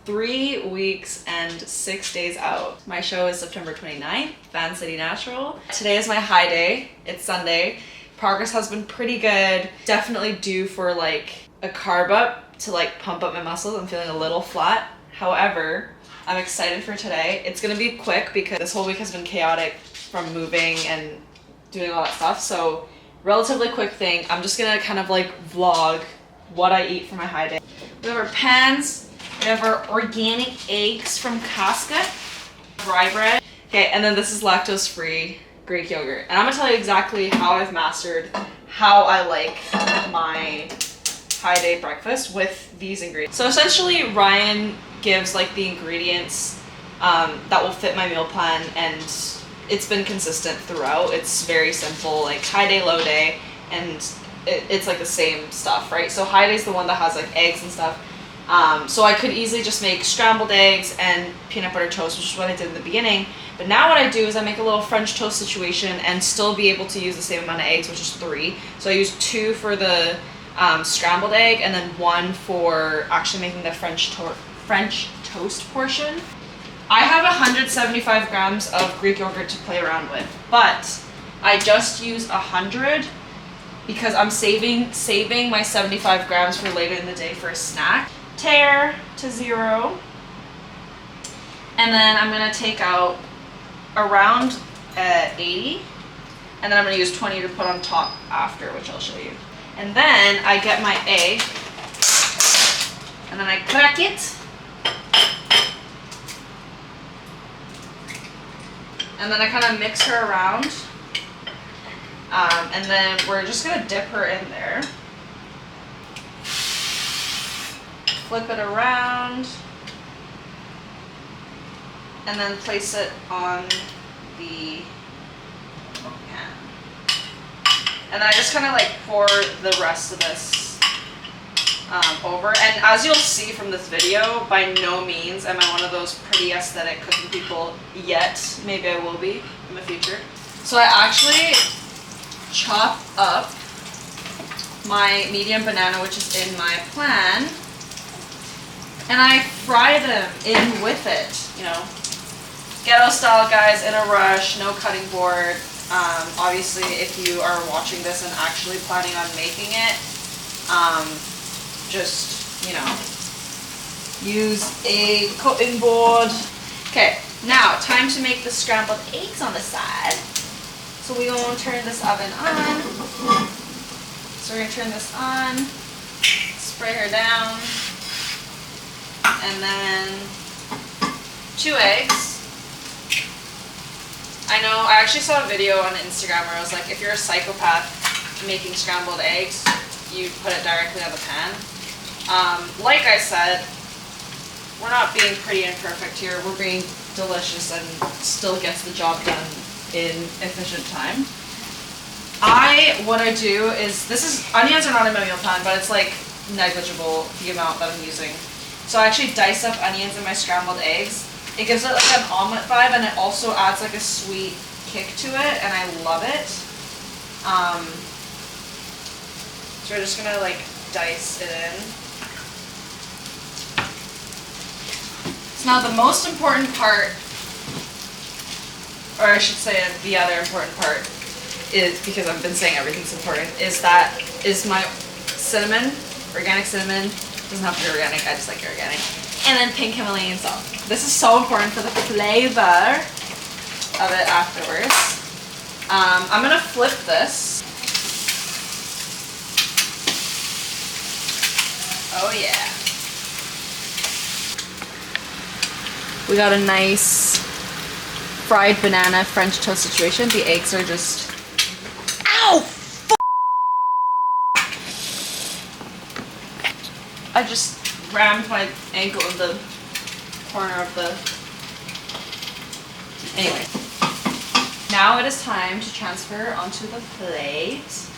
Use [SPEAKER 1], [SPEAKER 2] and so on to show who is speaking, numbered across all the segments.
[SPEAKER 1] 3 weeks and 6 days out. My show is September 29th, Vancity Natural. Today is my high day. It's Sunday. Progress has been pretty good. Definitely due for like a carb up to like pump up my muscles. I'm feeling a little flat. However, I'm excited for today. It's gonna be quick because this whole week has been chaotic from moving and doing all that stuff. So relatively quick thing. I'm just gonna kind of like vlog what I eat for my high day. We have our pans. We have our organic eggs from Casca, rye bread. Okay, and then this is lactose-free Greek yogurt. And I'm gonna tell you exactly how I've mastered how I like my high day breakfast with these ingredients. So essentially Ryan gives like the ingredients that will fit my meal plan, and it's been consistent throughout. It's very simple, like high day, low day, and it's like the same stuff, right? So high day is the one that has like eggs and stuff. So I could easily just make scrambled eggs and peanut butter toast, which is what I did in the beginning. But now what I do is I make a little French toast situation and still be able to use the same amount of eggs, which is 3. So I use 2 for the scrambled egg and then 1 for actually making the French toast portion. I have 175 grams of Greek yogurt to play around with, but I just use 100 because I'm saving my 75 grams for later in the day for a snack. Tare to 0. And then I'm gonna take out around 80, and then I'm gonna use 20 to put on top after, which I'll show you. And then I get my egg, and then I crack it, and then I kind of mix her around, and then we're just gonna dip her in there, flip it around, and then place it on the pan. And then I just kind of like pour the rest of this over. And as you'll see from this video, by no means am I one of those pretty aesthetic cooking people yet. Maybe I will be in the future. So I actually chop up my medium banana, which is in my plan, and I fry them in with it, you know. Ghetto style, guys, in a rush, no cutting board. Obviously, if you are watching this and actually planning on making it, just, you know, use a cutting board. Okay, now time to make the scrambled eggs on the side. So we're going to turn this oven on. So we're going to turn this on, spray her down, and then 2 eggs. I know, I actually saw a video on Instagram where I was like, if you're a psychopath making scrambled eggs, you put it directly on the pan. Like I said, we're not being pretty and perfect here. We're being delicious and still gets the job done in efficient time. What I do is, onions are not in my meal plan, but it's like negligible the amount that I'm using. So I actually dice up onions in my scrambled eggs. It gives it like an omelet vibe, and it also adds like a sweet kick to it, and I love it. So we're just gonna like dice it in. So now the most important part, or I should say the other important part, is, because I've been saying everything's important, is my cinnamon, organic cinnamon. Doesn't have to be organic, I just like it organic. And then pink Himalayan salt. This is so important for the flavor of it afterwards. I'm gonna flip this. Oh yeah. We got a nice fried banana French toast situation. The eggs are just, ow! I just rammed my ankle in the corner of the... Anyway. Now it is time to transfer onto the plate.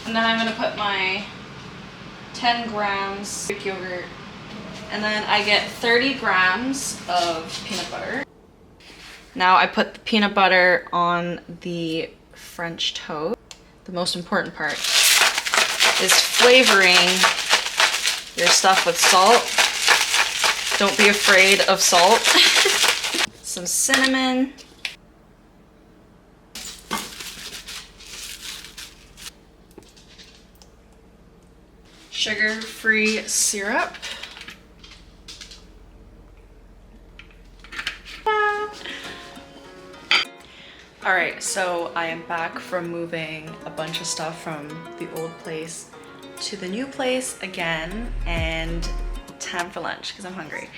[SPEAKER 1] And then I'm going to put my 10 grams Greek yogurt. And then I get 30 grams of peanut butter. Now I put the peanut butter on the French toast. The most important part is flavoring your stuff with salt. Don't be afraid of salt. Some cinnamon. Sugar-free syrup. All right, so I am back from moving a bunch of stuff from the old place to the new place again, and time for lunch because I'm hungry.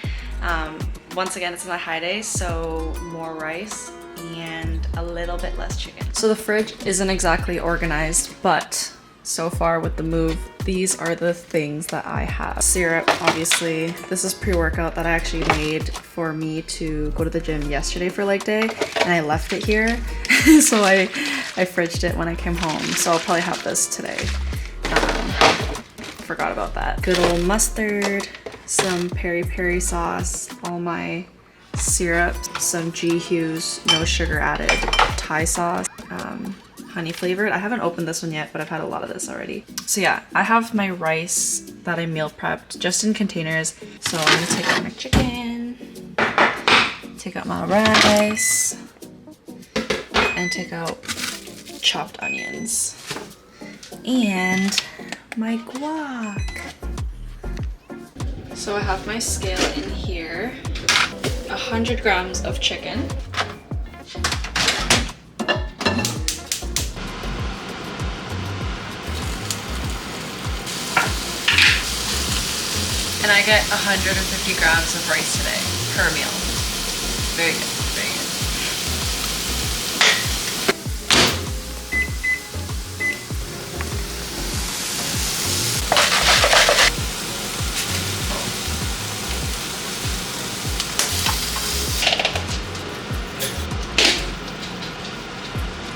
[SPEAKER 1] Once again, it's my high day, so more rice and a little bit less chicken. So the fridge isn't exactly organized, but so far with the move, these are the things that I have. Syrup, obviously. This is pre-workout that I actually made for me to go to the gym yesterday for leg day, and I left it here. So I fridged it when I came home. So I'll probably have this today. Forgot about that. Good old mustard, some peri-peri sauce, all my syrup, some G Hughes, no sugar added, Thai sauce, honey flavored. I haven't opened this one yet, but I've had a lot of this already. So yeah, I have my rice that I meal prepped just in containers. So I'm gonna take out my chicken, take out my rice, and take out chopped onions. And my guac. So I have my scale in here. 100 grams of chicken. And I get 150 grams of rice today per meal. Very good, very good.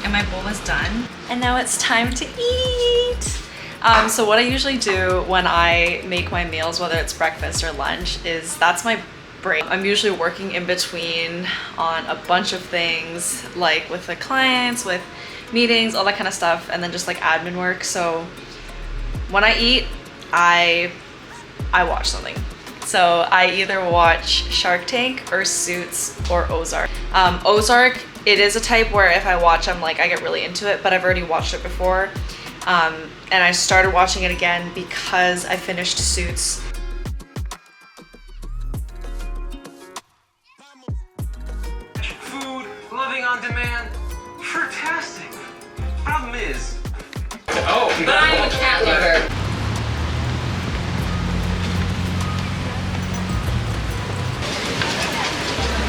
[SPEAKER 1] And my bowl is done. And now it's time to eat. So what I usually do when I make my meals, whether it's breakfast or lunch, is that's my break. I'm usually working in between on a bunch of things, like with the clients, with meetings, all that kind of stuff, and then just like admin work. So when I eat, I watch something. So I either watch Shark Tank or Suits or Ozark. Ozark, it is a type where if I watch, I get really into it, but I've already watched it before. And I started watching it again because I finished Suits.
[SPEAKER 2] Food, living on demand, fantastic. Problem is, but I'm a cat lover.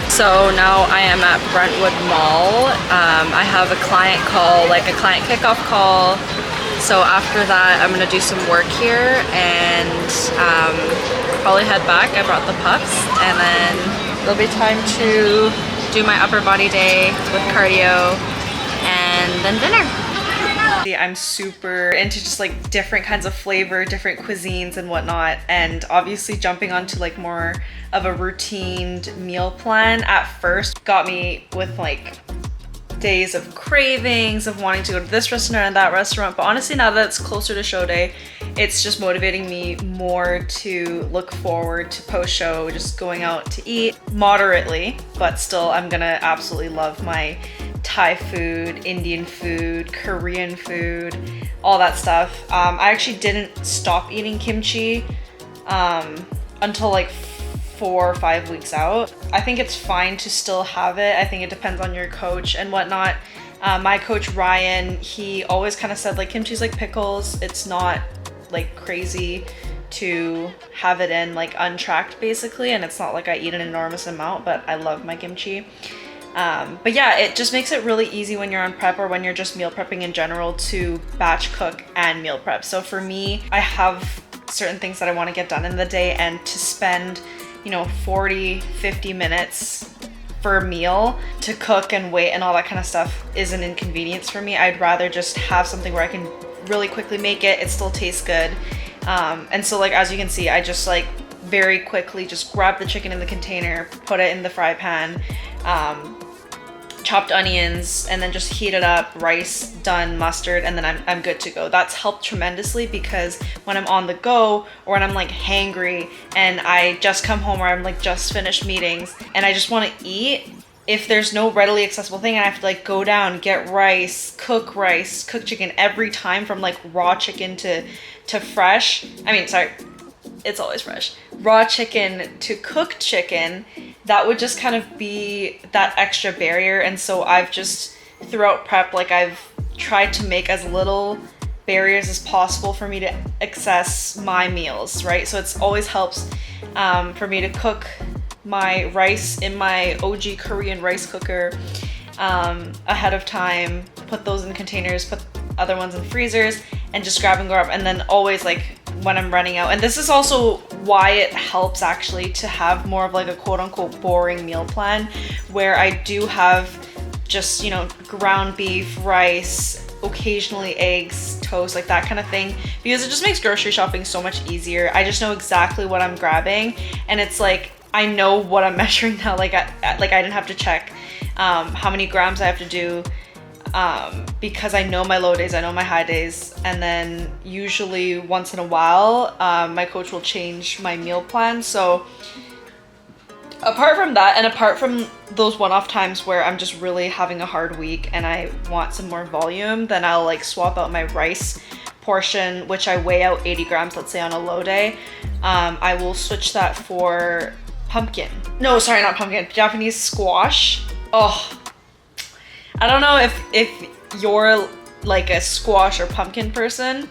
[SPEAKER 1] So now I am at Brentwood Mall. I have a client call, like a client kickoff call. So after that, I'm gonna do some work here and probably head back. I brought the pups, and then there'll be time to do my upper body day with cardio and then dinner. I'm super into just like different kinds of flavor, different cuisines and whatnot, and obviously jumping onto like more of a routine meal plan at first got me with like days of cravings of wanting to go to this restaurant and that restaurant, but honestly now that it's closer to show day, it's just motivating me more to look forward to post-show, just going out to eat moderately, but still I'm gonna absolutely love my Thai food, Indian food, Korean food, all that stuff. I actually didn't stop eating kimchi until like 4 or 5 weeks out. I think it's fine to still have it. I think it depends on your coach and whatnot. My coach Ryan, he always kind of said like kimchi's like pickles. It's not like crazy to have it in like untracked basically, and it's not like I eat an enormous amount, but I love my kimchi. But yeah, it just makes it really easy when you're on prep or when you're just meal prepping in general to batch cook and meal prep. So for me, I have certain things that I want to get done in the day, and to spend 40-50 minutes for a meal to cook and wait and all that kind of stuff is an inconvenience for me. I'd rather just have something where I can really quickly make it, it still tastes good. And so like as you can see, I just like very quickly just grab the chicken in the container, put it in the fry pan, chopped onions, and then just heat it up, rice, done, mustard, and then I'm good to go. That's helped tremendously because when I'm on the go or when I'm like hangry and I just come home or I'm like just finished meetings and I just want to eat, if there's no readily accessible thing, I have to like go down, get rice, cook chicken every time, from like raw chicken to fresh. I mean, sorry, it's always fresh. Raw chicken to cooked chicken. That would just kind of be that extra barrier. And so I've just, throughout prep, like I've tried to make as little barriers as possible for me to access my meals, right? So it's always helps for me to cook my rice in my OG Korean rice cooker ahead of time, put those in containers, put other ones in freezers, and just grab and go up. And then always like when I'm running out, and this is also why it helps actually to have more of like a quote unquote boring meal plan, where I do have just, you know, ground beef, rice, occasionally eggs, toast, like that kind of thing, because it just makes grocery shopping so much easier. I just know exactly what I'm grabbing, and it's like I know what I'm measuring now. Like I didn't have to check how many grams I have to do, because I know my low days, I know my high days. And then usually once in a while, my coach will change my meal plan. So apart from that, and apart from those one-off times where I'm just really having a hard week and I want some more volume, then I'll like swap out my rice portion, which I weigh out 80 grams, let's say on a low day. I will switch that for pumpkin. No, sorry, not pumpkin, Japanese squash. Oh, I don't know if you're like a squash or pumpkin person,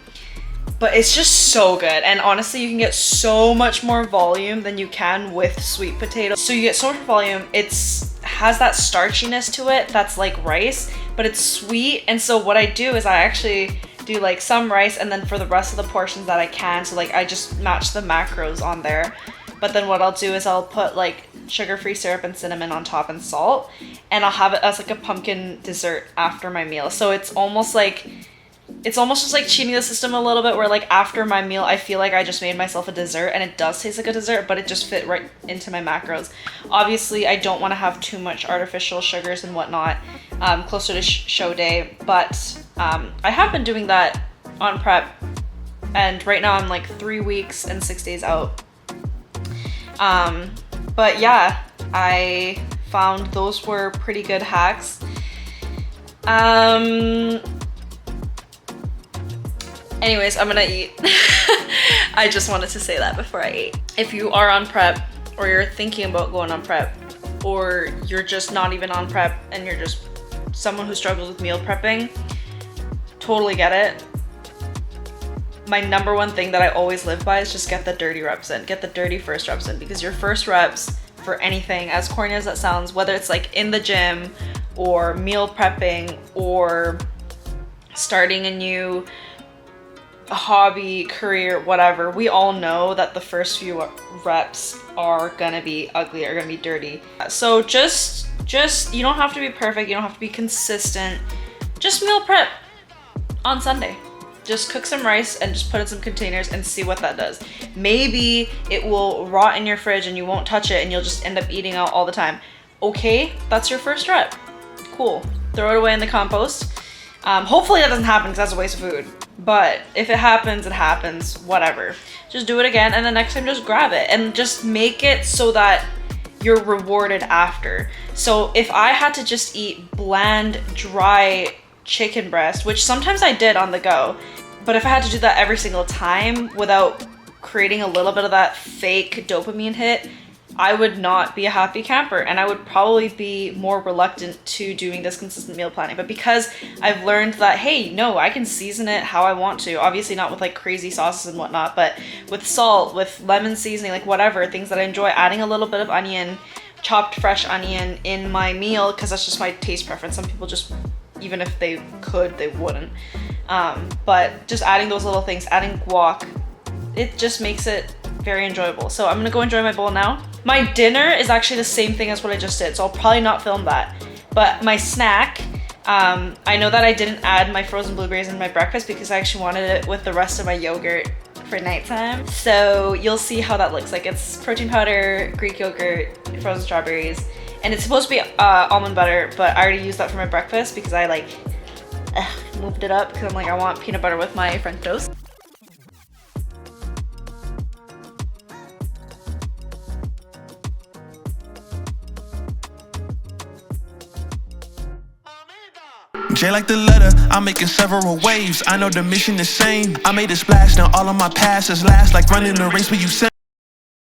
[SPEAKER 1] but it's just so good. And honestly, you can get so much more volume than you can with sweet potato. So you get so much volume. Has that starchiness to it that's like rice, but it's sweet. And so what I do is I actually do like some rice, and then for the rest of the portions that I can, so like I just match the macros on there. But then what I'll do is I'll put like sugar-free syrup and cinnamon on top and salt, and I'll have it as like a pumpkin dessert after my meal. So it's almost just like cheating the system a little bit, where like after my meal I feel like I just made myself a dessert, and it does taste like a dessert, but it just fit right into my macros. Obviously I don't want to have too much artificial sugars and whatnot closer to show day, but I have been doing that on prep, and right now I'm like 3 weeks and 6 days out. But yeah, I found those were pretty good hacks. Anyways, I'm gonna eat. I just wanted to say that before I ate. If you are on prep, or you're thinking about going on prep, or you're just not even on prep and you're just someone who struggles with meal prepping, totally get it. My number one thing that I always live by is just get the dirty reps in. Get the dirty first reps in, because your first reps for anything, as corny as that sounds, whether it's like in the gym or meal prepping or starting a new hobby, career, whatever, we all know that the first few reps are gonna be ugly, are gonna be dirty. So just you don't have to be perfect, you don't have to be consistent. Just meal prep on Sunday. Just cook some rice and just put it in some containers and see what that does. Maybe it will rot in your fridge and you won't touch it and you'll just end up eating out all the time. Okay, that's your first rep. Cool. Throw it away in the compost. Hopefully that doesn't happen, because that's a waste of food. But if it happens, it happens, whatever. Just do it again, and the next time just grab it and just make it so that you're rewarded after. So if I had to just eat bland, dry chicken breast, which sometimes I did on the go, but if I had to do that every single time without creating a little bit of that fake dopamine hit, I would not be a happy camper, and I would probably be more reluctant to doing this consistent meal planning. But because I've learned that, hey, no, I can season it how I want to, obviously not with like crazy sauces and whatnot, but with salt, with lemon seasoning, like whatever, things that I enjoy, adding a little bit of onion, chopped fresh onion in my meal, because that's just my taste preference. Some people just, even if they could, they wouldn't. But just adding those little things, adding guac, it just makes it very enjoyable. So I'm gonna go enjoy my bowl now. My dinner is actually the same thing as what I just did, so I'll probably not film that. But my snack, I know that I didn't add my frozen blueberries in my breakfast because I actually wanted it with the rest of my yogurt for nighttime. So you'll see how that looks like. It's protein powder, Greek yogurt, frozen strawberries, And it's supposed to be almond butter, but I already used that for my breakfast because I like moved it up because I'm like, I want peanut butter with my French toast.
[SPEAKER 3] J like the letter, I'm making several waves. I know the mission is same. I made a splash, now all of my passes last like running a race where you send.